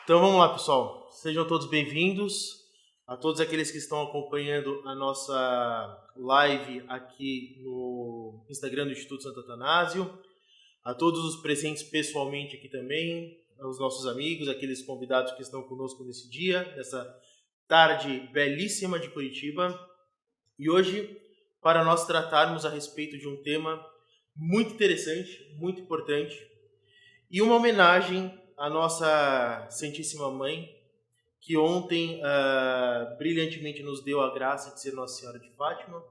Então vamos lá, pessoal. Sejam todos bem-vindos. A todos aqueles que estão acompanhando a nossa live aqui no Instagram do Instituto Santo Atanásio. A todos os presentes pessoalmente aqui também, aos nossos amigos, aqueles convidados que estão conosco nesse dia, nessa tarde belíssima de Curitiba. E hoje, para nós tratarmos a respeito de um tema muito interessante, muito importante, e uma homenagem à nossa Santíssima Mãe, que ontem brilhantemente nos deu a graça de ser Nossa Senhora de Fátima.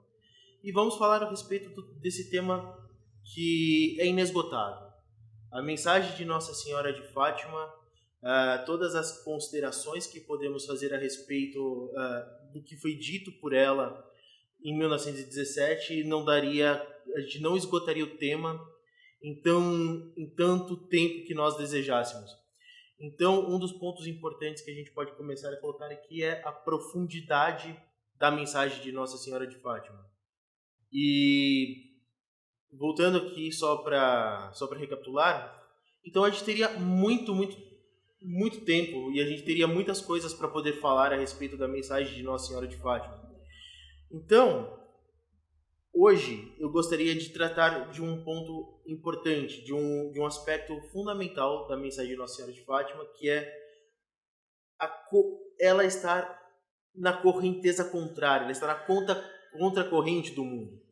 E vamos falar a respeito desse tema que é inesgotável. A mensagem de Nossa Senhora de Fátima, todas as considerações que podemos fazer a respeito do que foi dito por ela em 1917, a gente não esgotaria o tema em tanto tempo que nós desejássemos. Então, um dos pontos importantes que a gente pode começar a colocar aqui é a profundidade da mensagem de Nossa Senhora de Fátima. E voltando aqui só para recapitular, então a gente teria muito tempo e a gente teria muitas coisas para poder falar a respeito da mensagem de Nossa Senhora de Fátima. Então, hoje eu gostaria de tratar de um ponto importante, de um aspecto fundamental da mensagem de Nossa Senhora de Fátima, que é ela estar na correnteza contrária, ela está na contracorrente do mundo.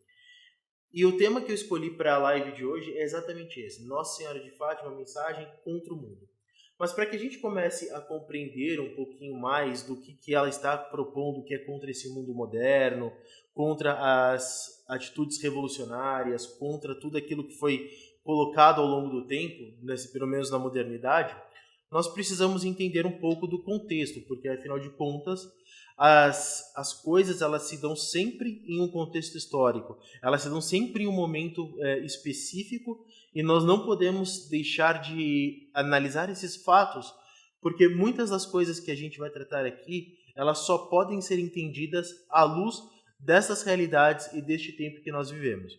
E o tema que eu escolhi para a live de hoje é exatamente esse: Nossa Senhora de Fátima, mensagem contra o mundo. Mas para que a gente comece a compreender um pouquinho mais do que ela está propondo, que é contra esse mundo moderno, contra as atitudes revolucionárias, contra tudo aquilo que foi colocado ao longo do tempo, pelo menos na modernidade, nós precisamos entender um pouco do contexto, porque afinal de contas as coisas elas se dão sempre em um contexto histórico, elas se dão sempre em um momento específico, e nós não podemos deixar de analisar esses fatos, porque muitas das coisas que a gente vai tratar aqui, elas só podem ser entendidas à luz dessas realidades e deste tempo que nós vivemos.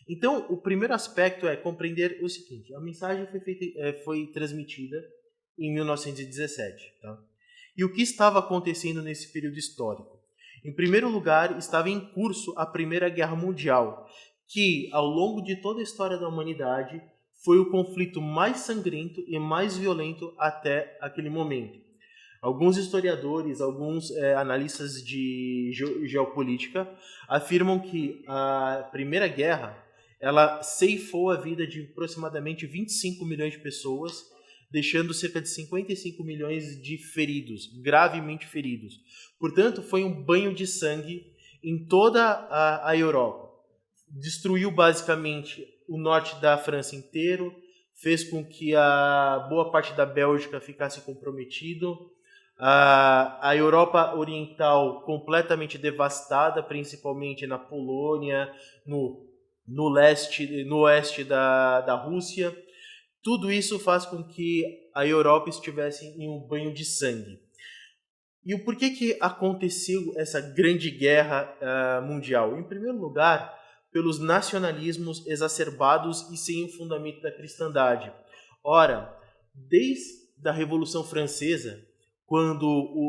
Então, o primeiro aspecto é compreender o seguinte: a mensagem foi transmitida em 1917, tá? E o que estava acontecendo nesse período histórico? Em primeiro lugar, estava em curso a Primeira Guerra Mundial, que, ao longo de toda a história da humanidade, foi o conflito mais sangrento e mais violento até aquele momento. Alguns historiadores, alguns analistas de geopolítica afirmam que a Primeira Guerra ela ceifou a vida de aproximadamente 25 milhões de pessoas, deixando cerca de 55 milhões de feridos, gravemente feridos. Portanto, foi um banho de sangue em toda a Europa. Destruiu basicamente o norte da França inteiro, fez com que a boa parte da Bélgica ficasse comprometido, a Europa Oriental completamente devastada, principalmente na Polônia, no oeste da Rússia. Tudo isso faz com que a Europa estivesse em um banho de sangue. E o porquê que aconteceu essa grande guerra mundial? Em primeiro lugar, pelos nacionalismos exacerbados e sem o fundamento da cristandade. Ora, desde a Revolução Francesa, quando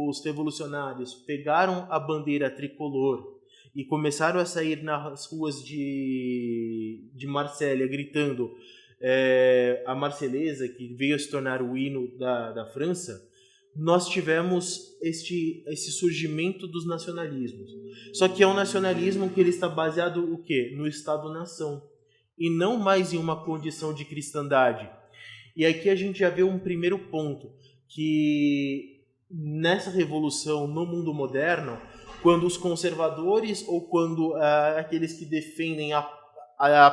os revolucionários pegaram a bandeira tricolor e começaram a sair nas ruas de Marsella gritando a Marselhesa, que veio a se tornar o hino da França, nós tivemos esse surgimento dos nacionalismos. Só que é um nacionalismo que ele está baseado o quê? No Estado-nação, e não mais em uma condição de cristandade. E aqui a gente já vê um primeiro ponto, que nessa revolução no mundo moderno, quando os conservadores ou quando aqueles que defendem a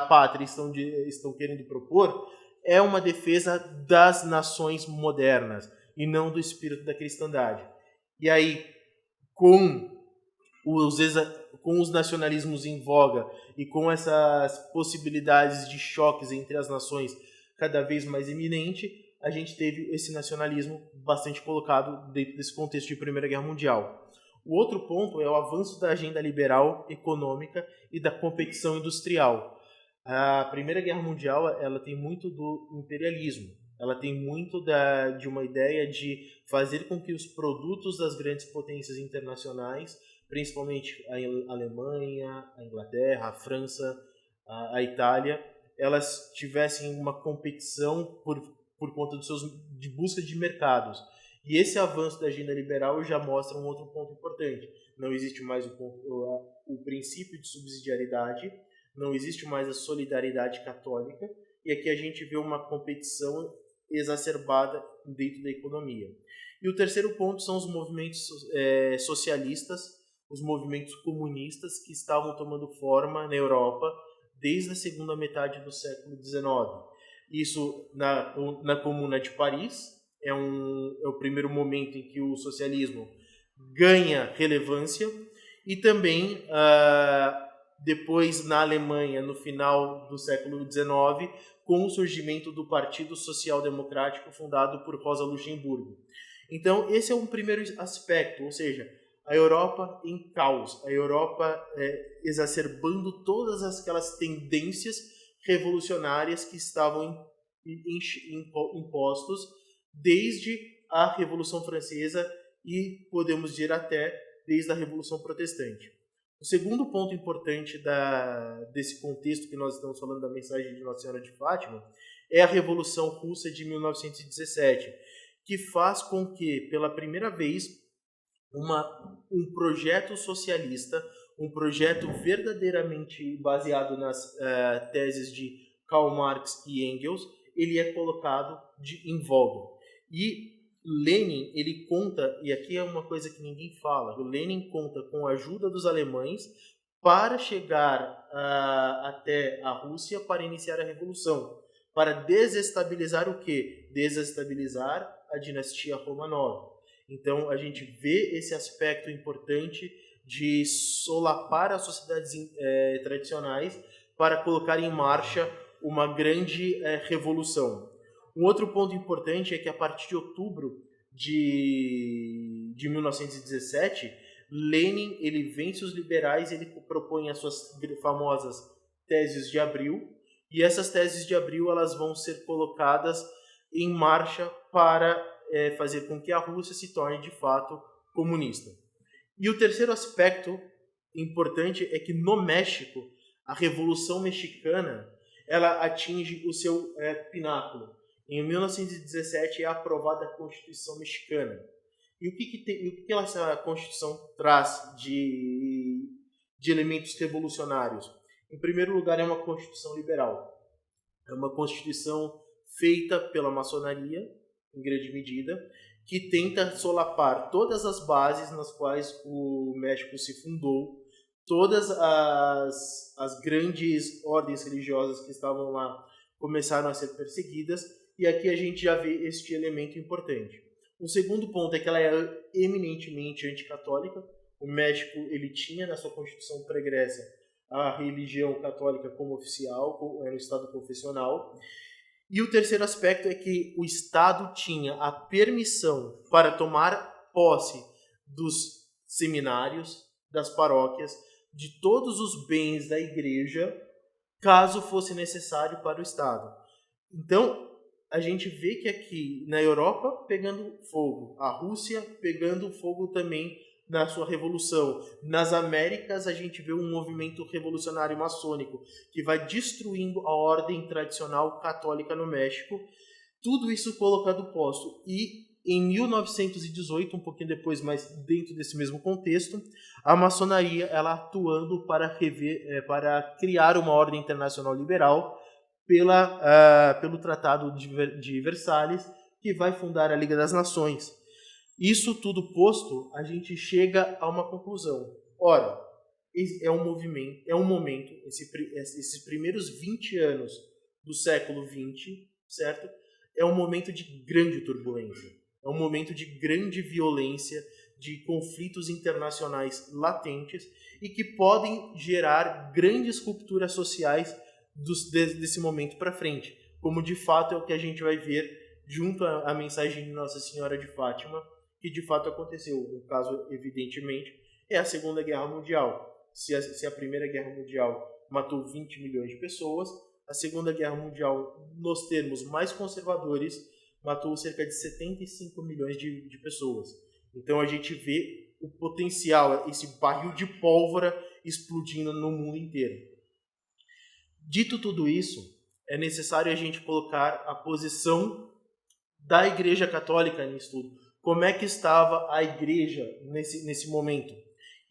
pátria estão querendo propor, é uma defesa das nações modernas e não do espírito da cristandade. E aí, com os nacionalismos em voga e com essas possibilidades de choques entre as nações cada vez mais iminente, a gente teve esse nacionalismo bastante colocado dentro desse contexto de Primeira Guerra Mundial. O outro ponto é o avanço da agenda liberal econômica e da competição industrial. A Primeira Guerra Mundial ela tem muito do imperialismo. Ela tem muito de uma ideia de fazer com que os produtos das grandes potências internacionais, principalmente a Alemanha, a Inglaterra, a França, a Itália, elas tivessem uma competição por conta de busca de mercados. E esse avanço da agenda liberal já mostra um outro ponto importante. Não existe mais o princípio de subsidiariedade, não existe mais a solidariedade católica, e aqui a gente vê uma competição exacerbada dentro da economia. E o terceiro ponto são os movimentos socialistas, os movimentos comunistas que estavam tomando forma na Europa desde a segunda metade do século XIX. Isso na Comuna de Paris, é o primeiro momento em que o socialismo ganha relevância, e também depois na Alemanha, no final do século XIX, com o surgimento do Partido Social Democrático fundado por Rosa Luxemburgo. Então, esse é um primeiro aspecto, ou seja, a Europa em caos, a Europa exacerbando todas aquelas tendências revolucionárias que estavam impostos desde a Revolução Francesa e, podemos dizer, até desde a Revolução Protestante. O segundo ponto importante desse contexto que nós estamos falando da mensagem de Nossa Senhora de Fátima é a Revolução Russa de 1917, que faz com que, pela primeira vez, um projeto socialista, um projeto verdadeiramente baseado nas teses de Karl Marx e Engels, ele é colocado em voga. E Lenin, ele conta, e aqui é uma coisa que ninguém fala, o Lenin conta com a ajuda dos alemães para chegar até a Rússia para iniciar a Revolução, para desestabilizar o quê? Desestabilizar a dinastia Romanov. Então, a gente vê esse aspecto importante de solapar as sociedades tradicionais para colocar em marcha uma grande revolução. Um outro ponto importante é que, a partir de outubro de 1917, Lenin ele vence os liberais, ele propõe as suas famosas teses de abril, e essas teses de abril elas vão ser colocadas em marcha para fazer com que a Rússia se torne de fato comunista. E o terceiro aspecto importante é que no México, a Revolução Mexicana ela atinge o seu pináculo. Em 1917 é aprovada a Constituição Mexicana. E o que essa Constituição traz de elementos revolucionários? Em primeiro lugar, é uma Constituição liberal. É uma Constituição feita pela maçonaria, em grande medida, que tenta solapar todas as bases nas quais o México se fundou, todas as grandes ordens religiosas que estavam lá começaram a ser perseguidas, e aqui a gente já vê este elemento importante. O segundo ponto é que ela é eminentemente anticatólica. O México ele tinha na sua Constituição pregressa a religião católica como oficial, era um Estado confessional. E o terceiro aspecto é que o Estado tinha a permissão para tomar posse dos seminários, das paróquias, de todos os bens da igreja, caso fosse necessário para o Estado. Então, a gente vê que aqui na Europa pegando fogo, a Rússia pegando fogo também na sua revolução. Nas Américas a gente vê um movimento revolucionário maçônico que vai destruindo a ordem tradicional católica no México. Tudo isso colocado posto. E em 1918, um pouquinho depois, mas dentro desse mesmo contexto, a maçonaria ela atuando para criar uma ordem internacional liberal pelo Tratado de Versalhes, que vai fundar a Liga das Nações. Isso tudo posto, a gente chega a uma conclusão. Ora, é um momento, esses primeiros 20 anos do século XX, certo? É um momento de grande turbulência, é um momento de grande violência, de conflitos internacionais latentes e que podem gerar grandes rupturas sociais desse momento para frente, como de fato é o que a gente vai ver junto à mensagem de Nossa Senhora de Fátima, que de fato aconteceu. O caso, evidentemente, é a Segunda Guerra Mundial. Se a Primeira Guerra Mundial matou 20 milhões de pessoas, a Segunda Guerra Mundial, nos termos mais conservadores, matou cerca de 75 milhões de pessoas. Então a gente vê o potencial, esse barril de pólvora explodindo no mundo inteiro. Dito tudo isso, é necessário a gente colocar a posição da Igreja Católica nisso tudo. Como é que estava a Igreja nesse momento?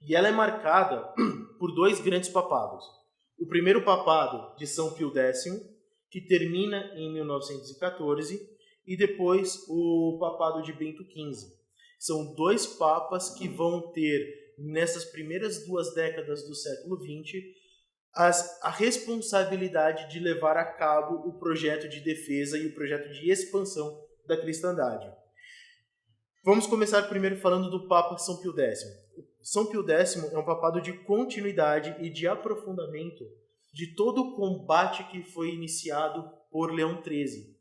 E ela é marcada por 2 grandes papados. O primeiro papado de São Pio X, que termina em 1914, e depois o papado de Bento XV. São 2 papas que vão ter, nessas primeiras 2 décadas do século XX, a responsabilidade de levar a cabo o projeto de defesa e o projeto de expansão da cristandade. Vamos começar primeiro falando do Papa São Pio X. São Pio X é um papado de continuidade e de aprofundamento de todo o combate que foi iniciado por Leão XIII.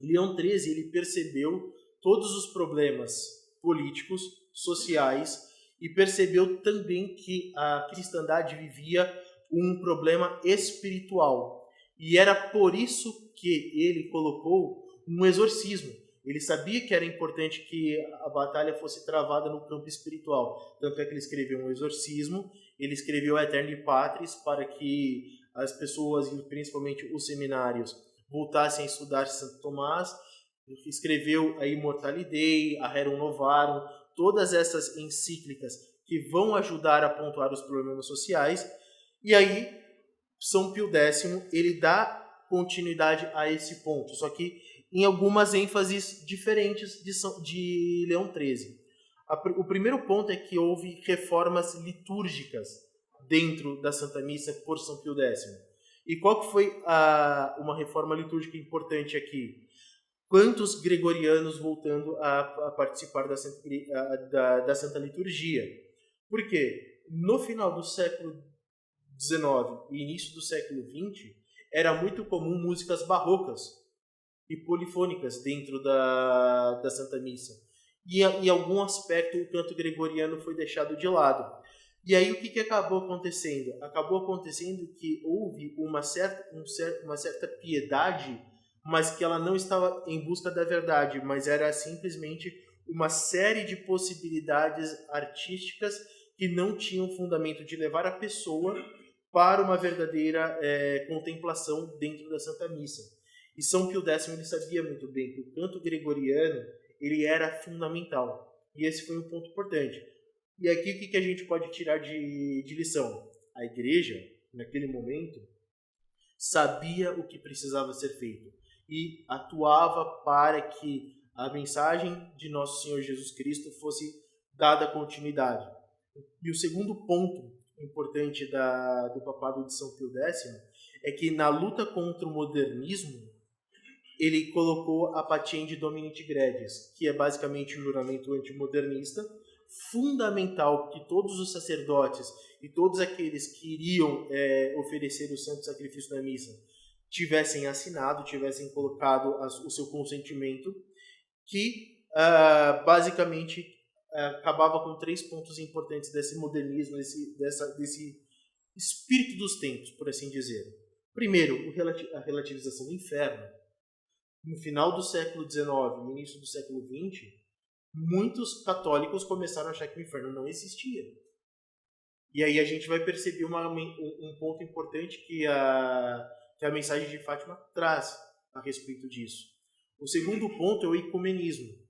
Leão XIII ele percebeu todos os problemas políticos, sociais, e percebeu também que a cristandade vivia um problema espiritual. E era por isso que ele colocou um exorcismo. Ele sabia que era importante que a batalha fosse travada no campo espiritual. Tanto é que ele escreveu um exorcismo, ele escreveu Aeterni Patris para que as pessoas, e principalmente os seminários, voltassem a estudar Santo Tomás. Escreveu a Immortali Dei, a Rerum Novarum, todas essas encíclicas que vão ajudar a pontuar os problemas sociais. E aí, São Pio X, ele dá continuidade a esse ponto, só que em algumas ênfases diferentes de Leão XIII. O primeiro ponto é que houve reformas litúrgicas dentro da Santa Missa por São Pio X. E qual que foi uma reforma litúrgica importante aqui? Quantos gregorianos voltando a participar da Santa Liturgia? Por quê? No final do século XIX e início do século XX, era muito comum músicas barrocas e polifônicas dentro da Santa Missa. E em algum aspecto o canto gregoriano foi deixado de lado. E aí o que acabou acontecendo? Acabou acontecendo que houve uma certa piedade, mas que ela não estava em busca da verdade, mas era simplesmente uma série de possibilidades artísticas que não tinham fundamento de levar a pessoa para uma verdadeira contemplação dentro da Santa Missa. E São Pio X ele sabia muito bem que o canto gregoriano ele era fundamental. E esse foi um ponto importante. E aqui o que a gente pode tirar de lição? A Igreja, naquele momento, sabia o que precisava ser feito e atuava para que a mensagem de Nosso Senhor Jesus Cristo fosse dada continuidade. E o segundo ponto importante do papado de São Pio X é que na luta contra o modernismo ele colocou a Patiendi Dominiti Gregis, que é basicamente um juramento antimodernista, fundamental que todos os sacerdotes e todos aqueles que iriam oferecer o santo sacrifício na missa tivessem assinado, tivessem colocado o seu consentimento, que basicamente acabava com 3 pontos importantes desse modernismo, desse espírito dos tempos, por assim dizer. Primeiro, a relativização do inferno. No final do século XIX, no início do século XX, muitos católicos começaram a achar que o inferno não existia. E aí a gente vai perceber um ponto importante que a mensagem de Fátima traz a respeito disso. O segundo ponto é o ecumenismo.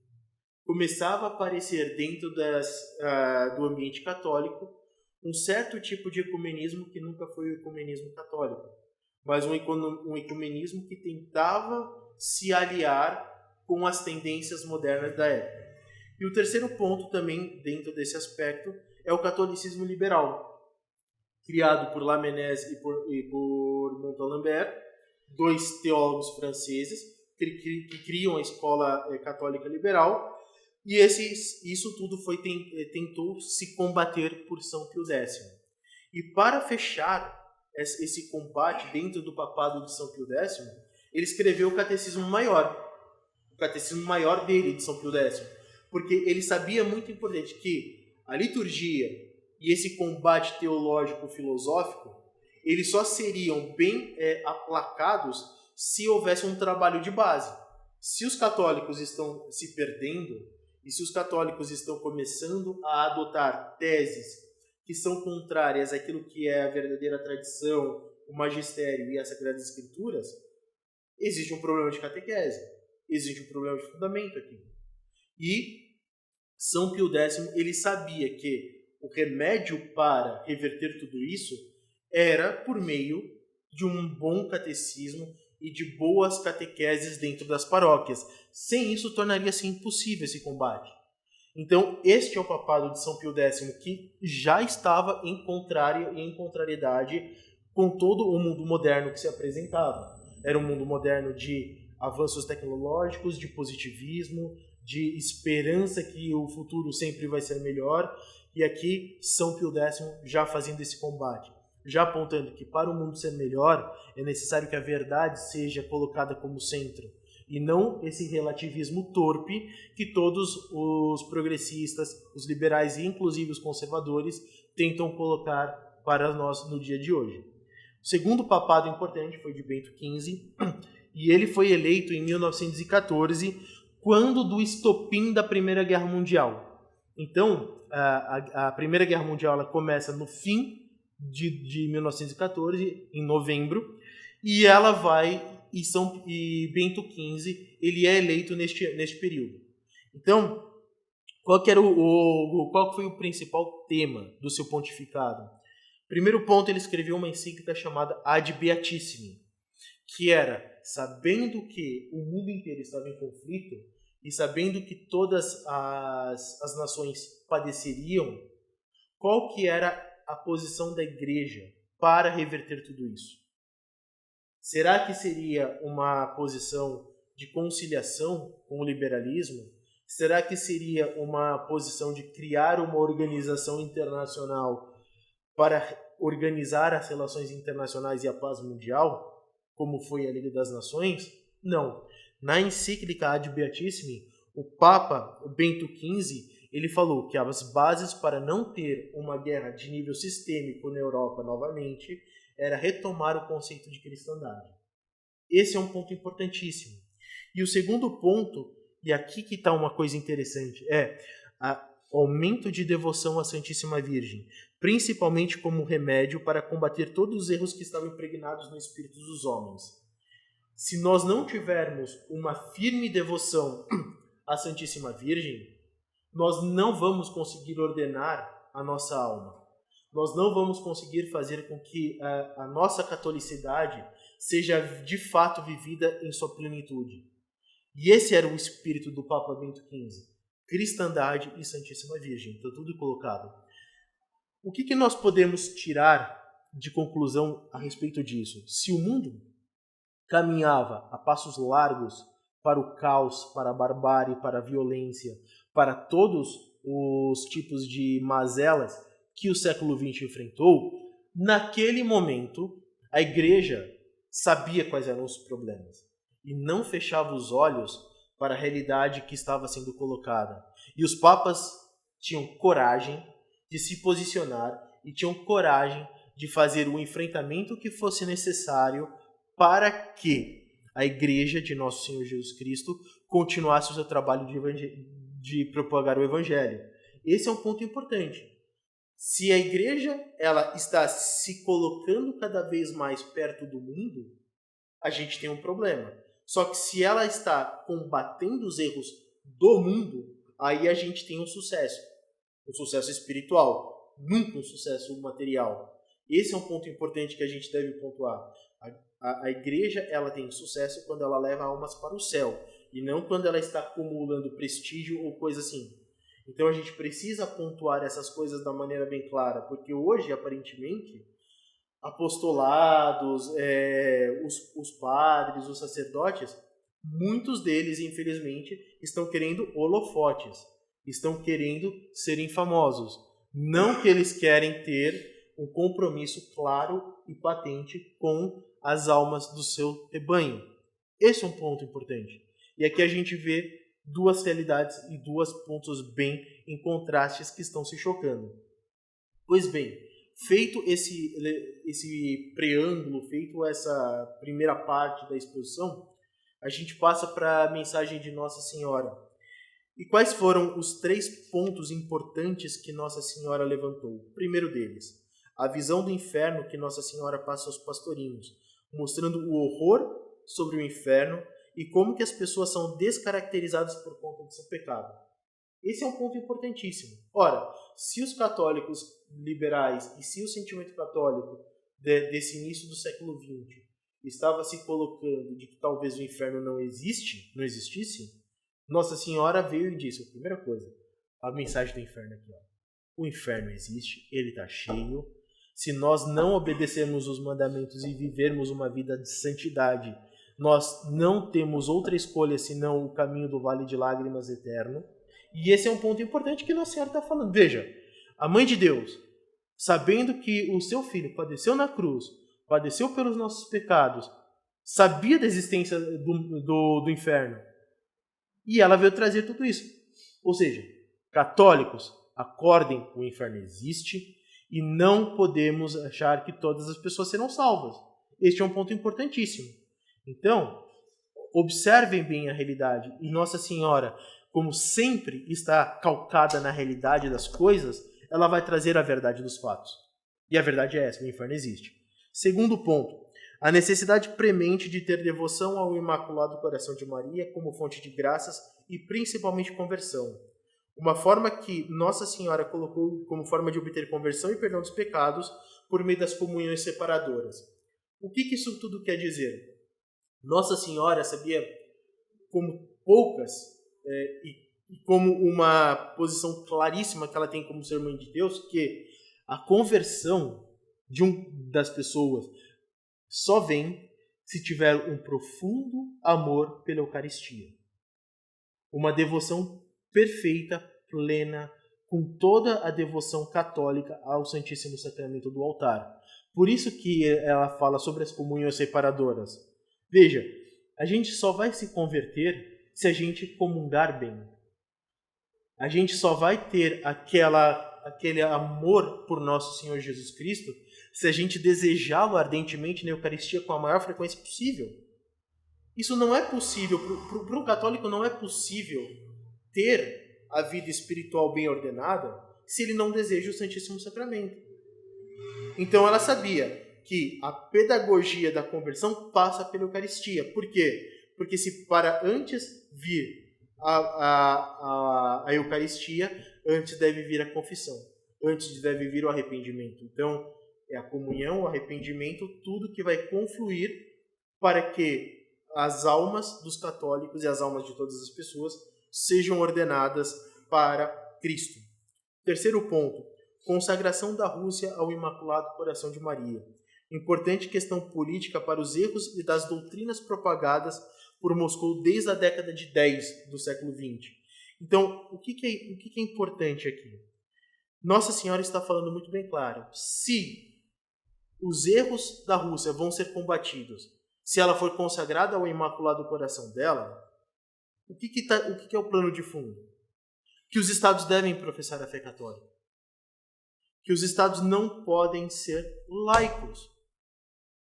Começava a aparecer dentro do ambiente católico um certo tipo de ecumenismo que nunca foi o ecumenismo católico, mas um ecumenismo que tentava se aliar com as tendências modernas da época. E o terceiro ponto também, dentro desse aspecto, é o catolicismo liberal, criado por Lamennais e por Montalembert, 2 teólogos franceses que criam a escola católica liberal, e isso tudo tentou se combater por São Pio X. E para fechar esse combate dentro do papado de São Pio X, ele escreveu o Catecismo Maior dele, de São Pio X, porque ele sabia muito importante que a liturgia e esse combate teológico-filosófico, eles só seriam bem aplacados se houvesse um trabalho de base. Se os católicos estão se perdendo e se os católicos estão começando a adotar teses que são contrárias àquilo que é a verdadeira tradição, o magistério e as Sagradas Escrituras, existe um problema de catequese, existe um problema de fundamento aqui. E São Pio X, ele sabia que o remédio para reverter tudo isso era por meio de um bom catecismo e de boas catequeses dentro das paróquias. Sem isso, tornaria-se impossível esse combate. Então, este é o papado de São Pio X, que já estava em contrariedade com todo o mundo moderno que se apresentava. Era um mundo moderno de avanços tecnológicos, de positivismo, de esperança que o futuro sempre vai ser melhor. E aqui, São Pio X já fazendo esse combate, já apontando que para o mundo ser melhor, é necessário que a verdade seja colocada como centro, e não esse relativismo torpe que todos os progressistas, os liberais e inclusive os conservadores tentam colocar para nós no dia de hoje. O segundo papado importante foi de Bento XV, e ele foi eleito em 1914, quando do estopim da Primeira Guerra Mundial. Então, a Primeira Guerra Mundial ela começa no fim de 1914, em novembro, e ela vai, e Bento XV ele é eleito neste período. Então, qual foi o principal tema do seu pontificado? Primeiro ponto, ele escreveu uma encíclica chamada Ad Beatissimi, que era, sabendo que o mundo inteiro estava em conflito, e sabendo que todas as nações padeceriam, qual que era a posição da igreja para reverter tudo isso? Será que seria uma posição de conciliação com o liberalismo? Será que seria uma posição de criar uma organização internacional para organizar as relações internacionais e a paz mundial, como foi a Liga das Nações? Não. Na encíclica Ad Beatissimi, o Papa Bento XV ele falou que as bases para não ter uma guerra de nível sistêmico na Europa novamente era retomar o conceito de cristandade. Esse é um ponto importantíssimo. E o segundo ponto, e aqui que está uma coisa interessante, é o aumento de devoção à Santíssima Virgem, principalmente como remédio para combater todos os erros que estavam impregnados no espírito dos homens. Se nós não tivermos uma firme devoção à Santíssima Virgem, nós não vamos conseguir ordenar a nossa alma. Nós não vamos conseguir fazer com que a nossa catolicidade seja de fato vivida em sua plenitude. E esse era o espírito do Papa Bento XV. Cristandade e Santíssima Virgem. Está tudo colocado. O que nós podemos tirar de conclusão a respeito disso? Se o mundo caminhava a passos largos para o caos, para a barbárie, para a violência, para todos os tipos de mazelas que o século XX enfrentou, naquele momento a igreja sabia quais eram os problemas e não fechava os olhos para a realidade que estava sendo colocada. E os papas tinham coragem de se posicionar e tinham coragem de fazer o enfrentamento que fosse necessário para que a igreja de Nosso Senhor Jesus Cristo continuasse o seu trabalho de propagar o evangelho. Esse é um ponto importante. Se a igreja ela está se colocando cada vez mais perto do mundo, a gente tem um problema. Só que se ela está combatendo os erros do mundo, aí a gente tem um sucesso espiritual, nunca um sucesso material. Esse é um ponto importante que a gente deve pontuar. A igreja ela tem sucesso quando ela leva almas para o céu, e não quando ela está acumulando prestígio ou coisa assim. Então a gente precisa pontuar essas coisas da maneira bem clara, porque hoje, aparentemente, apostolados, os padres, os sacerdotes, muitos deles, infelizmente, estão querendo holofotes, estão querendo serem famosos. Não que eles querem ter um compromisso claro e patente com as almas do seu rebanho. Esse é um ponto importante. E aqui a gente vê duas realidades e dois pontos bem em contrastes que estão se chocando. Pois bem, feito esse preâmbulo, feito essa primeira parte da exposição, a gente passa para a mensagem de Nossa Senhora. E quais foram os 3 pontos importantes que Nossa Senhora levantou? O primeiro deles, a visão do inferno que Nossa Senhora passa aos pastorinhos, mostrando o horror sobre o inferno e como que as pessoas são descaracterizadas por conta do seu pecado. Esse é um ponto importantíssimo. Ora, se os católicos liberais e se o sentimento católico desse início do século XX estava se colocando de que talvez o inferno não existisse, Nossa Senhora veio e disse, a primeira coisa, a mensagem do inferno aqui, ó. O inferno existe, ele está cheio. Se nós não obedecermos os mandamentos e vivermos uma vida de santidade, nós não temos outra escolha senão o caminho do vale de lágrimas eterno. E esse é um ponto importante que Nossa Senhora está falando. Veja, a Mãe de Deus, sabendo que o seu filho padeceu na cruz, padeceu pelos nossos pecados, sabia da existência do inferno, e ela veio trazer tudo isso. Ou seja, católicos, acordem, o inferno existe e não podemos achar que todas as pessoas serão salvas. Este é um ponto importantíssimo. Então, observem bem a realidade. E Nossa Senhora, como sempre está calcada na realidade das coisas, ela vai trazer a verdade dos fatos. E a verdade é essa, o inferno existe. Segundo ponto, a necessidade premente de ter devoção ao Imaculado Coração de Maria como fonte de graças e principalmente conversão. Uma forma que Nossa Senhora colocou como forma de obter conversão e perdão dos pecados por meio das comunhões separadoras. O que isso tudo quer dizer? Nossa Senhora sabia, como poucas, e como uma posição claríssima que ela tem como ser mãe de Deus, que a conversão das pessoas só vem se tiver um profundo amor pela Eucaristia. Uma devoção perfeita, plena, com toda a devoção católica ao Santíssimo Sacramento do altar. Por isso que ela fala sobre as comunhões separadoras. Veja, a gente só vai se converter se a gente comungar bem. A gente só vai ter aquele amor por nosso Senhor Jesus Cristo se a gente desejá-lo ardentemente na Eucaristia com a maior frequência possível. Isso não é possível, para um católico não é possível ter a vida espiritual bem ordenada se ele não deseja o Santíssimo Sacramento. Então ela sabia que a pedagogia da conversão passa pela Eucaristia. Por quê? Porque se para antes vir a Eucaristia, antes deve vir a confissão, antes deve vir o arrependimento. Então, é a comunhão, o arrependimento, tudo que vai confluir para que as almas dos católicos e as almas de todas as pessoas sejam ordenadas para Cristo. Terceiro ponto, consagração da Rússia ao Imaculado Coração de Maria. Importante questão política para os erros e das doutrinas propagadas por Moscou desde a década de 10 do século XX. Então, o que é importante aqui? Nossa Senhora está falando muito bem claro. Se os erros da Rússia vão ser combatidos, se ela for consagrada ao Imaculado Coração dela, o que é o plano de fundo? Que os Estados devem professar a fé católica. Que os Estados não podem ser laicos.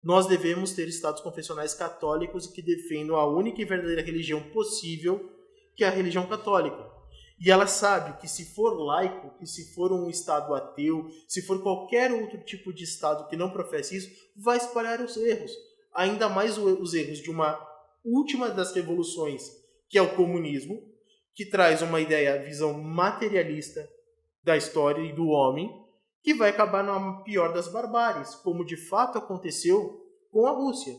Nós devemos ter Estados confessionais católicos que defendam a única e verdadeira religião possível, que é a religião católica. E ela sabe que se for laico, que se for um Estado ateu, se for qualquer outro tipo de Estado que não professe isso, vai espalhar os erros. Ainda mais os erros de uma última das revoluções, que é o comunismo, que traz uma visão materialista da história e do homem, que vai acabar na pior das barbáries, como de fato aconteceu com a Rússia.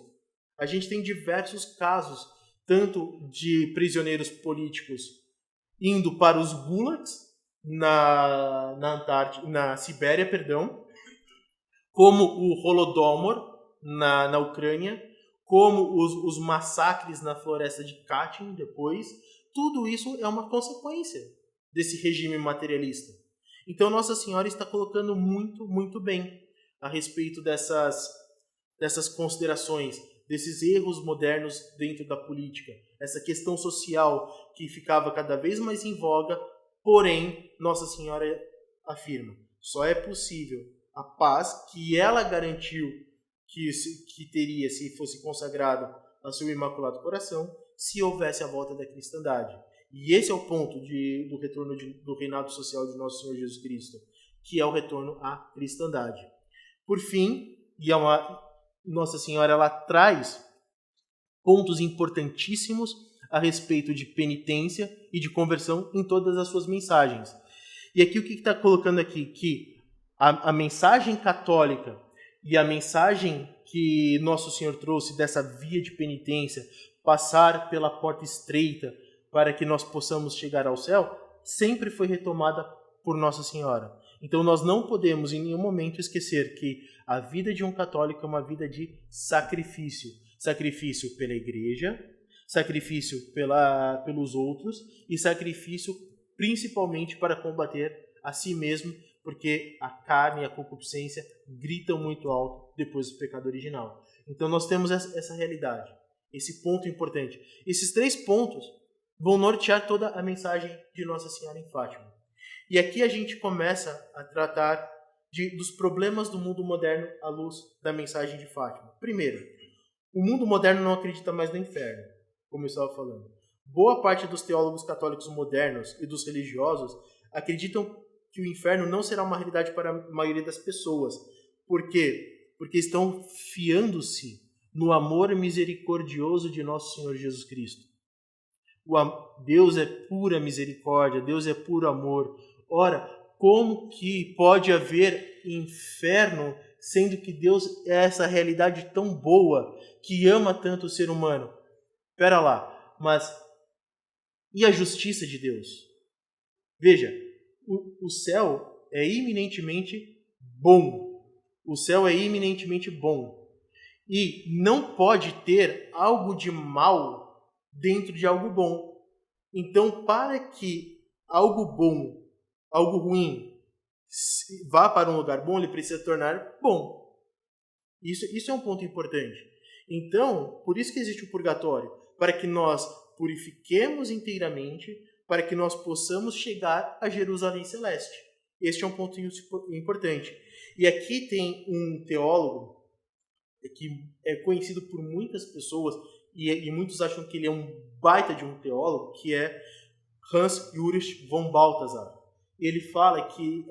A gente tem diversos casos, tanto de prisioneiros políticos indo para os gulags na Sibéria, como o Holodomor na Ucrânia, como os massacres na floresta de Katyn depois. Tudo isso é uma consequência desse regime materialista. Então Nossa Senhora está colocando muito, muito bem a respeito dessas considerações, desses erros modernos dentro da política, essa questão social que ficava cada vez mais em voga, porém, Nossa Senhora afirma, só é possível a paz que ela garantiu que teria se fosse consagrado ao seu Imaculado Coração, se houvesse a volta da cristandade. E esse é o ponto do retorno do reinado social de Nosso Senhor Jesus Cristo, que é o retorno à cristandade. Por fim, Nossa Senhora ela traz pontos importantíssimos a respeito de penitência e de conversão em todas as suas mensagens. E aqui o que está colocando aqui? Que a mensagem católica e a mensagem que Nosso Senhor trouxe dessa via de penitência, passar pela porta estreita para que nós possamos chegar ao céu, sempre foi retomada por Nossa Senhora. Então nós não podemos em nenhum momento esquecer que a vida de um católico é uma vida de sacrifício. Sacrifício pela igreja, sacrifício pelos outros e sacrifício principalmente para combater a si mesmo, porque a carne e a concupiscência gritam muito alto depois do pecado original. Então nós temos essa realidade, esse ponto importante. Esses 3 pontos vão nortear toda a mensagem de Nossa Senhora em Fátima. E aqui a gente começa a tratar dos problemas do mundo moderno à luz da mensagem de Fátima. Primeiro, o mundo moderno não acredita mais no inferno, como eu estava falando. Boa parte dos teólogos católicos modernos e dos religiosos acreditam que o inferno não será uma realidade para a maioria das pessoas. Por quê? Porque estão fiando-se no amor misericordioso de Nosso Senhor Jesus Cristo. Deus é pura misericórdia, Deus é puro amor. Ora, como que pode haver inferno, sendo que Deus é essa realidade tão boa, que ama tanto o ser humano? Espera lá, mas e a justiça de Deus? Veja, o céu é eminentemente bom. O céu é eminentemente bom. E não pode ter algo de mal dentro de algo bom. Então, para que algo bom, algo ruim, vá para um lugar bom, ele precisa tornar bom. Isso é um ponto importante. Então, por isso que existe o purgatório, para que nós purifiquemos inteiramente, para que nós possamos chegar a Jerusalém Celeste. Este é um ponto importante. E aqui tem um teólogo que é conhecido por muitas pessoas, e muitos acham que ele é um baita de um teólogo, que é Hans Ulrich von Balthasar. Ele fala que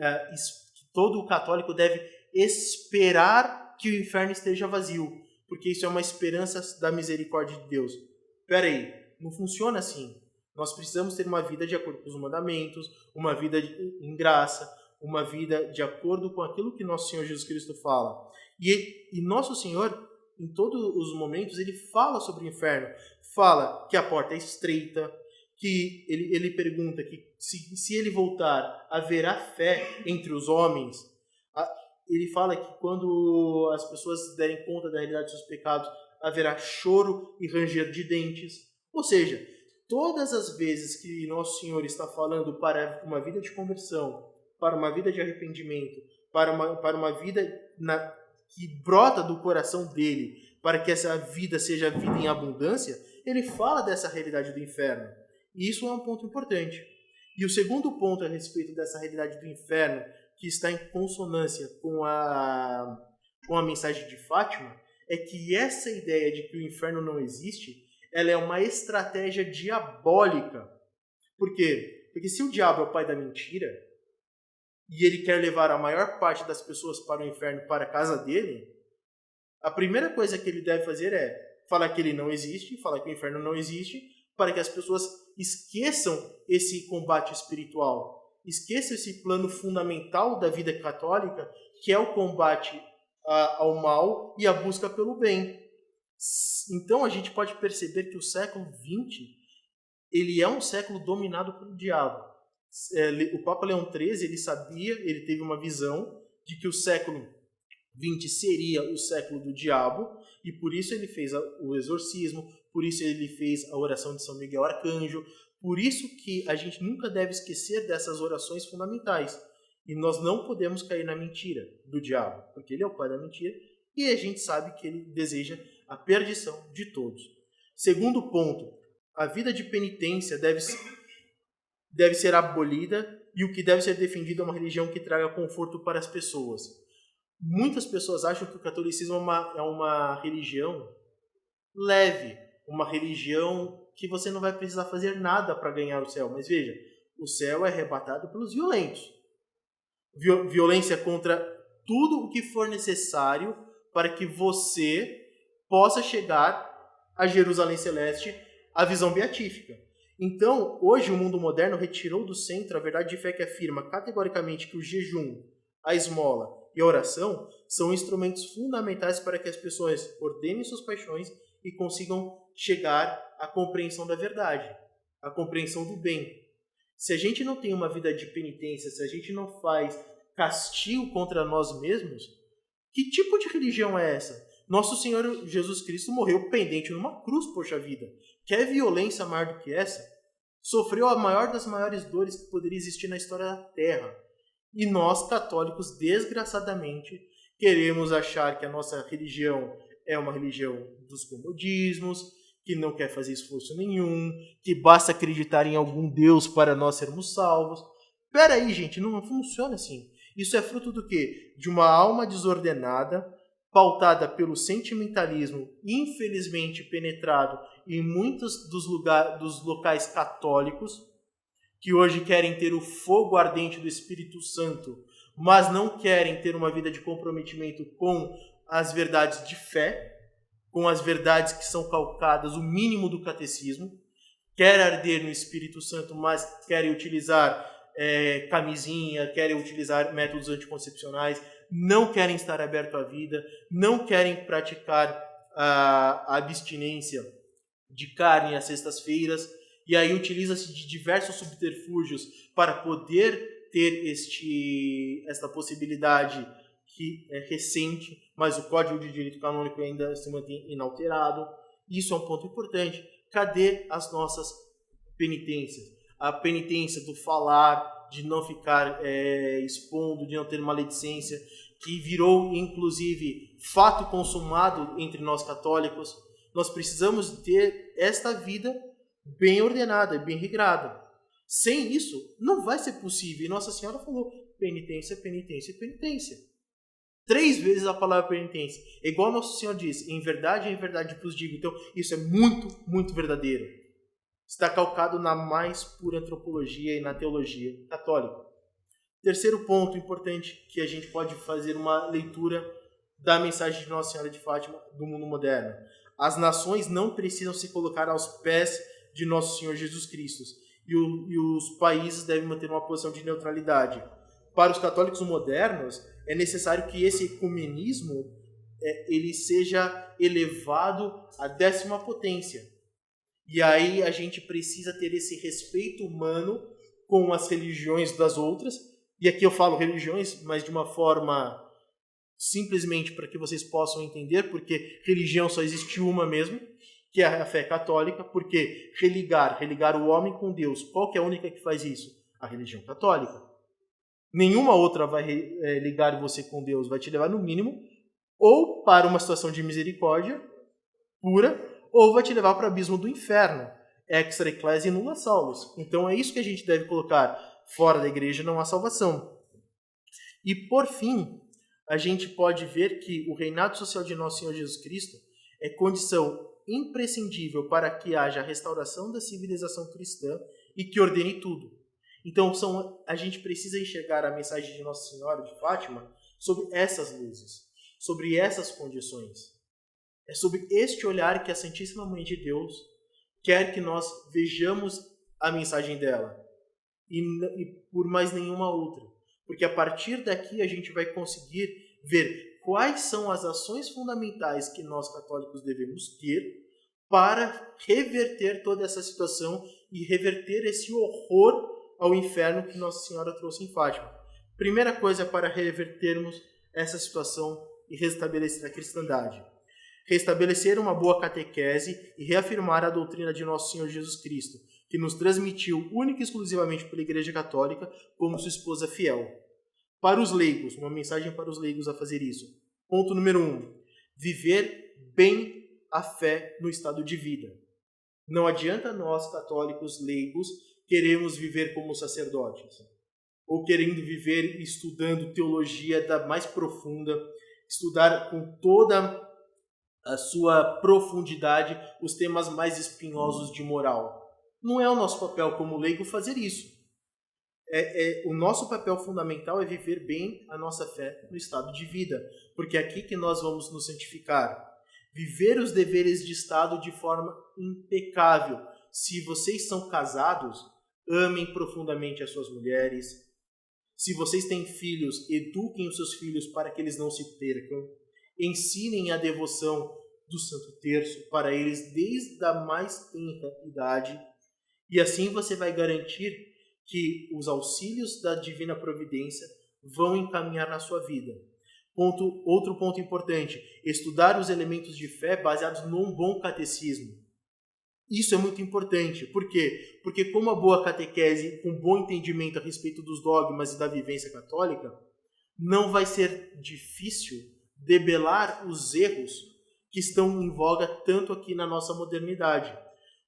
todo católico deve esperar que o inferno esteja vazio, porque isso é uma esperança da misericórdia de Deus. Espera aí, não funciona assim. Nós precisamos ter uma vida de acordo com os mandamentos, uma vida em graça, uma vida de acordo com aquilo que Nosso Senhor Jesus Cristo fala. E Nosso Senhor, em todos os momentos, ele fala sobre o inferno. Fala que a porta é estreita, que ele pergunta que se ele voltar, haverá fé entre os homens. Ele fala que quando as pessoas derem conta da realidade dos seus pecados, haverá choro e ranger de dentes. Ou seja, todas as vezes que Nosso Senhor está falando para uma vida de conversão, para uma vida de arrependimento, para uma vida que brota do coração dele, para que essa vida seja vida em abundância, ele fala dessa realidade do inferno. E isso é um ponto importante. E o segundo ponto a respeito dessa realidade do inferno, que está em consonância com a mensagem de Fátima, é que essa ideia de que o inferno não existe, ela é uma estratégia diabólica. Por quê? Porque se o diabo é o pai da mentira, e ele quer levar a maior parte das pessoas para o inferno, para a casa dele, a primeira coisa que ele deve fazer é falar que ele não existe, falar que o inferno não existe, para que as pessoas esqueçam esse combate espiritual, esqueçam esse plano fundamental da vida católica, que é o combate ao mal e a busca pelo bem. Então a gente pode perceber que o século XX ele é um século dominado pelo diabo. O Papa Leão XIII, ele teve uma visão de que o século XX seria o século do diabo, e por isso ele fez o exorcismo, por isso ele fez a oração de São Miguel Arcanjo, por isso que a gente nunca deve esquecer dessas orações fundamentais. E nós não podemos cair na mentira do diabo, porque ele é o pai da mentira, e a gente sabe que ele deseja a perdição de todos. Segundo ponto, a vida de penitência deve ser abolida, e o que deve ser defendido é uma religião que traga conforto para as pessoas. Muitas pessoas acham que o catolicismo é uma religião leve, uma religião que você não vai precisar fazer nada para ganhar o céu. Mas veja, o céu é arrebatado pelos violentos. Violência contra tudo o que for necessário para que você possa chegar a Jerusalém Celeste, a visão beatífica. Então, hoje o mundo moderno retirou do centro a verdade de fé que afirma categoricamente que o jejum, a esmola e a oração são instrumentos fundamentais para que as pessoas ordenem suas paixões e consigam chegar à compreensão da verdade, à compreensão do bem. Se a gente não tem uma vida de penitência, se a gente não faz castigo contra nós mesmos, que tipo de religião é essa? Nosso Senhor Jesus Cristo morreu pendente numa cruz, poxa vida. Quer violência maior do que essa? Sofreu a maior das maiores dores que poderia existir na história da Terra. E nós, católicos, desgraçadamente, queremos achar que a nossa religião é uma religião dos comodismos, que não quer fazer esforço nenhum, que basta acreditar em algum Deus para nós sermos salvos. Peraí, gente, não funciona assim. Isso é fruto do quê? De uma alma desordenada, pautada pelo sentimentalismo, infelizmente penetrado em muitos dos locais católicos, que hoje querem ter o fogo ardente do Espírito Santo, mas não querem ter uma vida de comprometimento com as verdades de fé, com as verdades que são calcadas, o mínimo do catecismo, quer arder no Espírito Santo, mas querem utilizar camisinha, querem utilizar métodos anticoncepcionais, não querem estar aberto à vida, não querem praticar a abstinência de carne às sextas-feiras, e aí utiliza-se de diversos subterfúgios para poder ter esta possibilidade que é recente, mas o Código de Direito Canônico ainda se mantém inalterado. Isso é um ponto importante. Cadê as nossas penitências? A penitência do falar, de não ficar expondo, de não ter maledicência, que virou, inclusive, fato consumado entre nós católicos. Nós precisamos ter esta vida bem ordenada, bem regrada. Sem isso, não vai ser possível. E Nossa Senhora falou penitência, penitência, penitência. 3 vezes a palavra penitência. É igual Nosso Senhor diz, em verdade vos digo. Então, isso é muito, muito verdadeiro. Está calcado na mais pura antropologia e na teologia católica. Terceiro ponto importante que a gente pode fazer uma leitura da mensagem de Nossa Senhora de Fátima do mundo moderno. As nações não precisam se colocar aos pés de Nosso Senhor Jesus Cristo. E os países devem manter uma posição de neutralidade. Para os católicos modernos, é necessário que esse ecumenismo ele seja elevado à 10ª potência. E aí a gente precisa ter esse respeito humano com as religiões das outras. E aqui eu falo religiões, mas de uma forma simplesmente para que vocês possam entender, porque religião só existe uma mesmo, que é a fé católica, porque religar o homem com Deus, qual que é a única que faz isso? A religião católica. Nenhuma outra vai ligar você com Deus, vai te levar no mínimo ou para uma situação de misericórdia pura, ou vai te levar para o abismo do inferno. Extra ecclesia nulla salvus. Então é isso que a gente deve colocar. Fora da igreja não há salvação. E por fim, a gente pode ver que o reinado social de Nosso Senhor Jesus Cristo é condição imprescindível para que haja a restauração da civilização cristã e que ordene tudo. Então a gente precisa enxergar a mensagem de Nossa Senhora de Fátima sobre essas luzes, sobre essas condições. É sobre este olhar que a Santíssima Mãe de Deus quer que nós vejamos a mensagem dela e por mais nenhuma outra. Porque a partir daqui a gente vai conseguir ver quais são as ações fundamentais que nós católicos devemos ter para reverter toda essa situação e reverter esse horror ao inferno que Nossa Senhora trouxe em Fátima. Primeira coisa para revertermos essa situação e restabelecer a cristandade. Restabelecer uma boa catequese e reafirmar a doutrina de Nosso Senhor Jesus Cristo, que nos transmitiu única e exclusivamente pela Igreja Católica como sua esposa fiel. Para os leigos, uma mensagem para os leigos a fazer isso. Ponto número 1. Viver bem a fé no estado de vida. Não adianta nós, católicos leigos, queremos viver como sacerdotes. ou querendo viver estudando teologia da mais profunda, estudar com toda a sua profundidade os temas mais espinhosos de moral. Não é o nosso papel como leigo fazer isso. O nosso papel fundamental é viver bem a nossa fé no estado de vida, porque é aqui que nós vamos nos santificar. Viver os deveres de Estado de forma impecável. Se vocês são casados, amem profundamente as suas mulheres. Se vocês têm filhos, eduquem os seus filhos para que eles não se percam. Ensinem a devoção do Santo Terço para eles desde a mais tenra idade. E assim você vai garantir que os auxílios da Divina Providência vão encaminhar na sua vida. Outro ponto importante, estudar os elementos de fé baseados num bom catecismo. Isso é muito importante. Por quê? Porque com uma boa catequese, com um bom entendimento a respeito dos dogmas e da vivência católica, não vai ser difícil debelar os erros que estão em voga tanto aqui na nossa modernidade.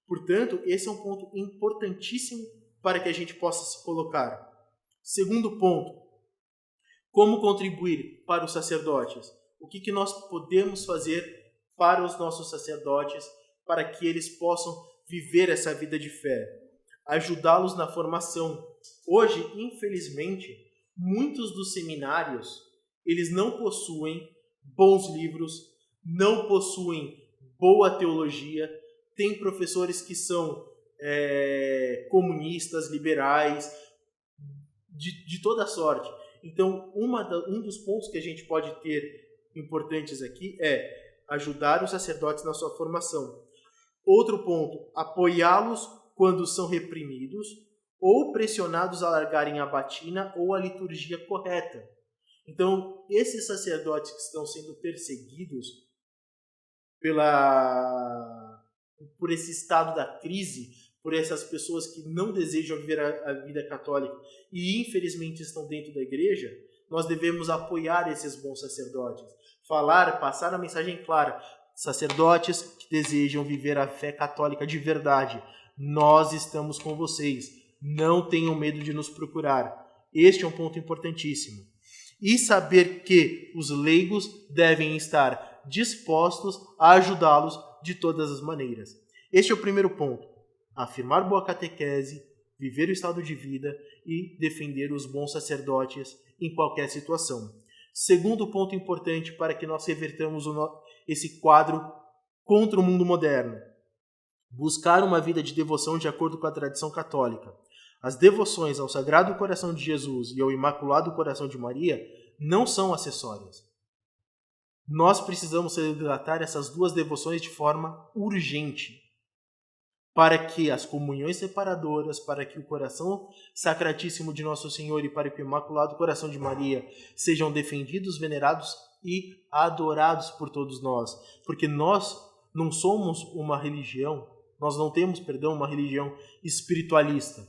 Portanto, esse é um ponto importantíssimo para que a gente possa se colocar. Segundo ponto, como contribuir para os sacerdotes? O que nós podemos fazer para os nossos sacerdotes para que eles possam viver essa vida de fé? Ajudá-los na formação. Hoje, infelizmente, muitos dos seminários, eles não possuem bons livros, não possuem boa teologia, tem professores que são comunistas, liberais, de toda sorte. Então, um dos pontos que a gente pode ter importantes aqui é ajudar os sacerdotes na sua formação. Outro ponto, apoiá-los quando são reprimidos ou pressionados a largarem a batina ou a liturgia correta. Então, esses sacerdotes que estão sendo perseguidos por esse estado da crise, por essas pessoas que não desejam viver a vida católica e infelizmente estão dentro da igreja, nós devemos apoiar esses bons sacerdotes. Passar a mensagem clara. Sacerdotes que desejam viver a fé católica de verdade, nós estamos com vocês. Não tenham medo de nos procurar. Este é um ponto importantíssimo. E saber que os leigos devem estar dispostos a ajudá-los de todas as maneiras. Este é o primeiro ponto. Afirmar boa catequese, viver o estado de vida e defender os bons sacerdotes em qualquer situação. Segundo ponto importante para que nós revertamos esse quadro contra o mundo moderno. Buscar uma vida de devoção de acordo com a tradição católica. As devoções ao Sagrado Coração de Jesus e ao Imaculado Coração de Maria não são acessórias. Nós precisamos resgatar essas duas devoções de forma urgente, para que as comunhões separadoras, para que o coração sacratíssimo de Nosso Senhor e para que o Imaculado Coração de Maria sejam defendidos, venerados e adorados por todos nós. Porque nós não somos uma religião, nós não temos, uma religião espiritualista.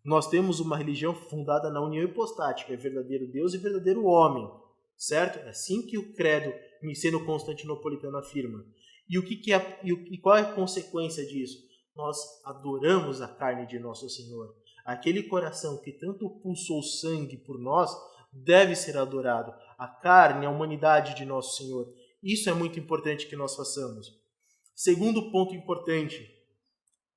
Nós temos uma religião fundada na união hipostática, é verdadeiro Deus e verdadeiro homem, certo? É assim que o credo niceno-constantinopolitano afirma. E qual é a consequência disso? Nós adoramos a carne de Nosso Senhor. Aquele coração que tanto pulsou sangue por nós deve ser adorado. A carne, a humanidade de Nosso Senhor. Isso é muito importante que nós façamos. Segundo ponto importante,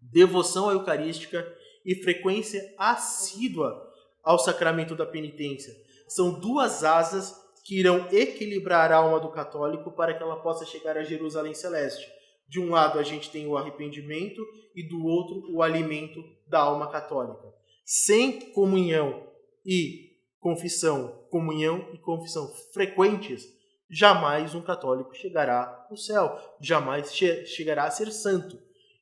devoção à Eucarística e frequência assídua ao sacramento da penitência. São duas asas que irão equilibrar a alma do católico para que ela possa chegar a Jerusalém Celeste. De um lado a gente tem o arrependimento e do outro o alimento da alma católica. Sem comunhão e confissão frequentes, jamais um católico chegará ao céu, jamais chegará a ser santo.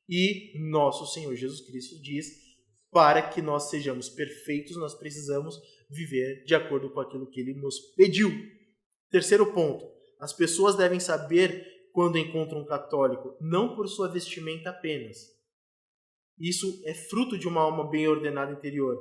E nosso Senhor Jesus Cristo diz, para que nós sejamos perfeitos, nós precisamos viver de acordo com aquilo que Ele nos pediu. Terceiro ponto, as pessoas devem saber quando encontram um católico, não por sua vestimenta apenas. Isso é fruto de uma alma bem ordenada interior,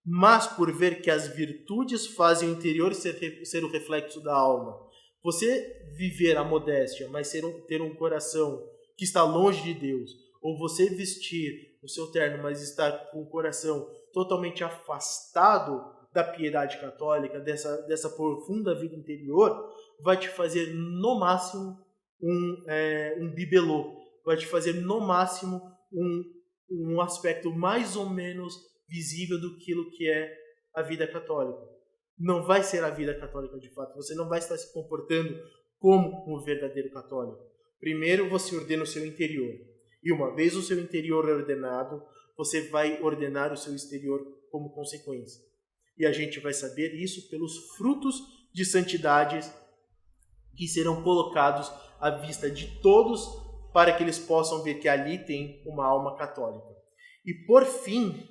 mas por ver que as virtudes fazem o interior ser o reflexo da alma. Você viver a modéstia, mas ter um coração que está longe de Deus, ou você vestir o seu terno, mas estar com o coração totalmente afastado da piedade católica, dessa profunda vida interior, vai te fazer no máximo um bibelô, vai te fazer no máximo um aspecto mais ou menos visível do que é a vida católica. Não vai ser a vida católica de fato, você não vai estar se comportando como um verdadeiro católico. Primeiro você ordena o seu interior, e uma vez o seu interior é ordenado, você vai ordenar o seu exterior como consequência. E a gente vai saber isso pelos frutos de santidade que serão colocados à vista de todos, para que eles possam ver que ali tem uma alma católica. E por fim,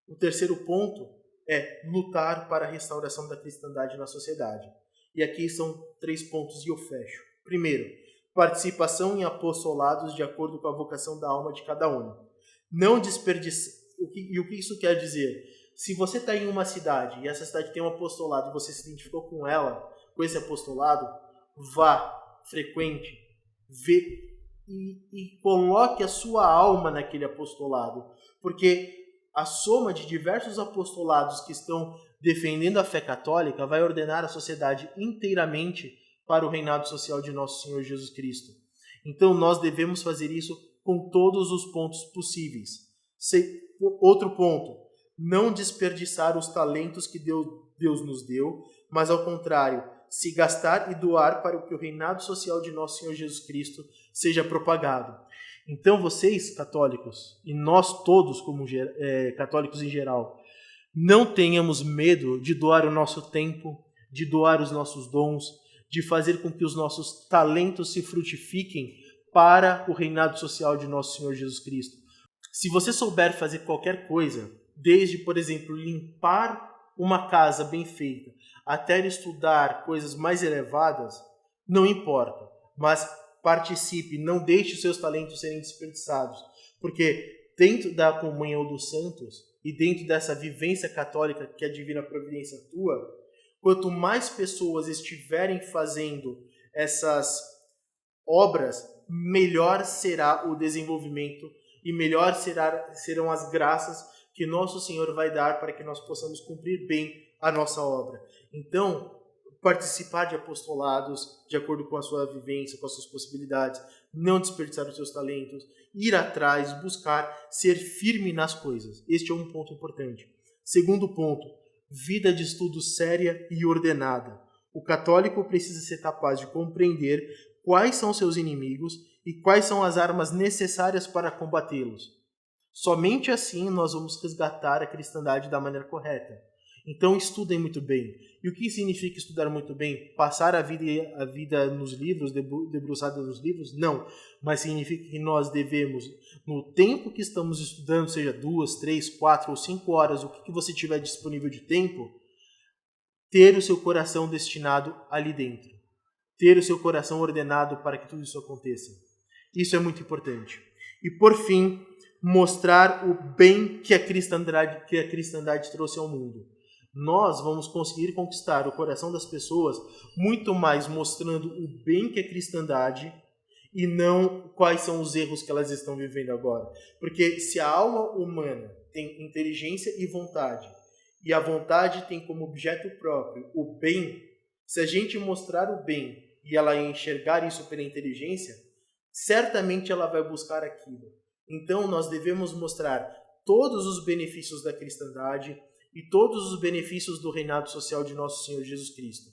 o terceiro ponto é lutar para a restauração da cristandade na sociedade. E aqui são 3 pontos e eu fecho. Primeiro, participação em apostolados de acordo com a vocação da alma de cada um. Não desperdiçar. E o que isso quer dizer? Se você está em uma cidade e essa cidade tem um apostolado e você se identificou com ela, com esse apostolado, vá, frequente, vê e coloque a sua alma naquele apostolado. Porque a soma de diversos apostolados que estão defendendo a fé católica vai ordenar a sociedade inteiramente para o reinado social de nosso Senhor Jesus Cristo. Então nós devemos fazer isso com todos os pontos possíveis. Outro ponto, não desperdiçar os talentos que Deus nos deu, mas ao contrário, se gastar e doar para que o reinado social de nosso Senhor Jesus Cristo seja propagado. Então vocês, católicos, e nós todos como católicos em geral, não tenhamos medo de doar o nosso tempo, de doar os nossos dons, de fazer com que os nossos talentos se frutifiquem para o reinado social de nosso Senhor Jesus Cristo. Se você souber fazer qualquer coisa, desde, por exemplo, limpar uma casa bem feita, até estudar coisas mais elevadas, não importa, mas participe, não deixe os seus talentos serem desperdiçados, porque dentro da comunhão dos santos e dentro dessa vivência católica que a divina providência atua, quanto mais pessoas estiverem fazendo essas obras, melhor será o desenvolvimento e melhor serão as graças que nosso Senhor vai dar para que nós possamos cumprir bem a nossa obra. Então, participar de apostolados de acordo com a sua vivência, com as suas possibilidades, não desperdiçar os seus talentos, ir atrás, buscar, ser firme nas coisas. Este é um ponto importante. Segundo ponto, vida de estudo séria e ordenada. O católico precisa ser capaz de compreender quais são seus inimigos e quais são as armas necessárias para combatê-los. Somente assim nós vamos resgatar a cristandade da maneira correta. Então estudem muito bem. E o que significa estudar muito bem? Passar a vida nos livros, debruçada nos livros? Não. Mas significa que nós devemos, no tempo que estamos estudando, seja 2, 3, 4 ou 5 horas, o que você tiver disponível de tempo, ter o seu coração destinado ali dentro. Ter o seu coração ordenado para que tudo isso aconteça. Isso é muito importante. E por fim, mostrar o bem que a cristandade trouxe ao mundo. Nós vamos conseguir conquistar o coração das pessoas muito mais mostrando o bem que é cristandade e não quais são os erros que elas estão vivendo agora. Porque se a alma humana tem inteligência e vontade, e a vontade tem como objeto próprio o bem, se a gente mostrar o bem e ela enxergar isso pela inteligência, certamente ela vai buscar aquilo. Então nós devemos mostrar todos os benefícios da cristandade e todos os benefícios do reinado social de nosso Senhor Jesus Cristo.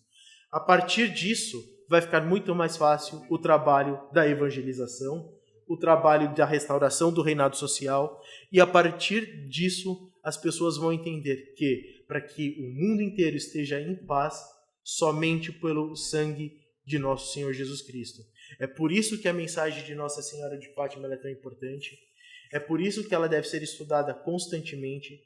A partir disso, vai ficar muito mais fácil o trabalho da evangelização, o trabalho da restauração do reinado social, e a partir disso, as pessoas vão entender que, para que o mundo inteiro esteja em paz, somente pelo sangue de nosso Senhor Jesus Cristo. É por isso que a mensagem de Nossa Senhora de Fátima é tão importante, é por isso que ela deve ser estudada constantemente,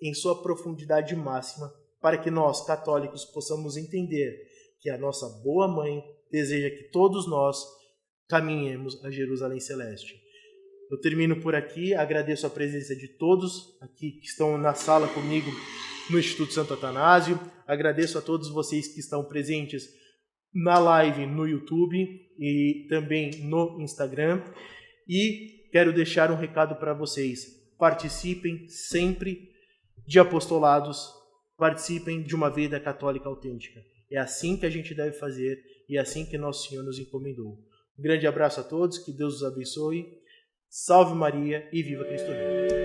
em sua profundidade máxima, para que nós, católicos, possamos entender que a nossa boa mãe deseja que todos nós caminhemos a Jerusalém Celeste. Eu termino por aqui, agradeço a presença de todos aqui que estão na sala comigo no Instituto Santo Atanásio, agradeço a todos vocês que estão presentes na live no YouTube e também no Instagram, e quero deixar um recado para vocês: participem sempre de apostolados, participem de uma vida católica autêntica. É assim que a gente deve fazer e é assim que Nosso Senhor nos encomendou. Um grande abraço a todos, que Deus os abençoe. Salve Maria e viva Cristo Rei.